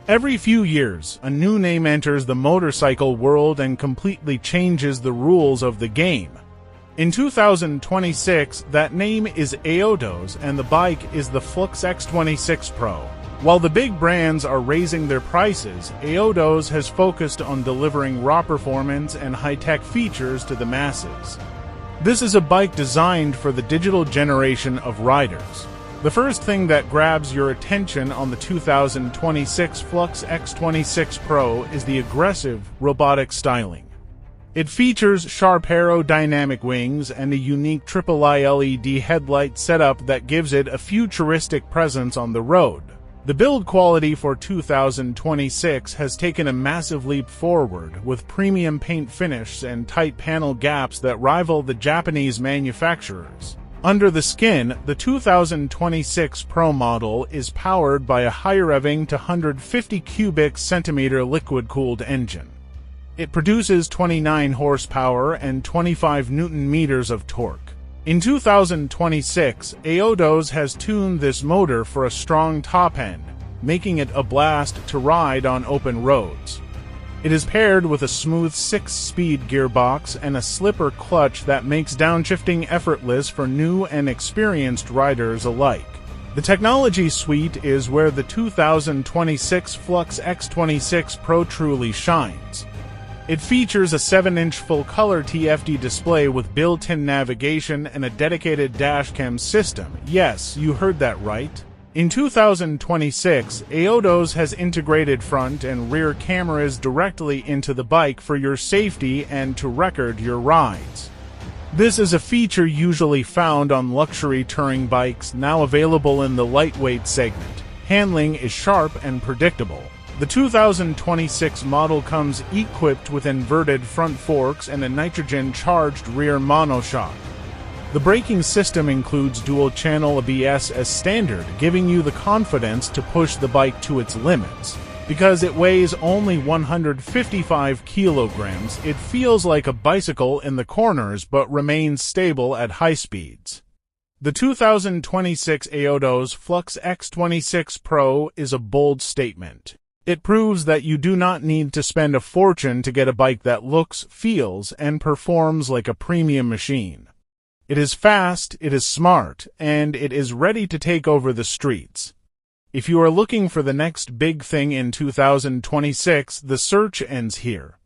Every few years, a new name enters the motorcycle world and completely changes the rules of the game. In 2026, that name is Aotos, and the bike is the Flux X26 Pro. While the big brands are raising their prices, Aotos has focused on delivering raw performance and high-tech features to the masses. This is a bike designed for the digital generation of riders. The first thing that grabs your attention on the 2026 Flux X26 Pro is the aggressive, robotic styling. It features sharp aerodynamic wings and a unique triple-eye LED headlight setup that gives it a futuristic presence on the road. The build quality for 2026 has taken a massive leap forward, with premium paint finish and tight panel gaps that rival the Japanese manufacturers. Under the skin, the 2026 Pro model is powered by a high-revving to 150 cubic centimeter liquid-cooled engine. It produces 29 horsepower and 25 newton-meters of torque. In 2026, Aotos has tuned this motor for a strong top end, making it a blast to ride on open roads. It is paired with a smooth 6-speed gearbox and a slipper clutch that makes downshifting effortless for new and experienced riders alike. The technology suite is where the 2026 Flux X26 Pro truly shines. It features a 7-inch full-color TFT display with built-in navigation and a dedicated Dashcam system. Yes, you heard that right. In 2026, Aotos has integrated front and rear cameras directly into the bike for your safety and to record your rides. This is a feature usually found on luxury touring bikes, now available in the lightweight segment. Handling is sharp and predictable. The 2026 model comes equipped with inverted front forks and a nitrogen-charged rear monoshock. The braking system includes dual-channel ABS as standard, giving you the confidence to push the bike to its limits. Because it weighs only 155 kilograms, it feels like a bicycle in the corners but remains stable at high speeds. The 2026 Aotos Flux X26 Pro is a bold statement. It proves that you do not need to spend a fortune to get a bike that looks, feels, and performs like a premium machine. It is fast, it is smart, and it is ready to take over the streets. If you are looking for the next big thing in 2026, the search ends here.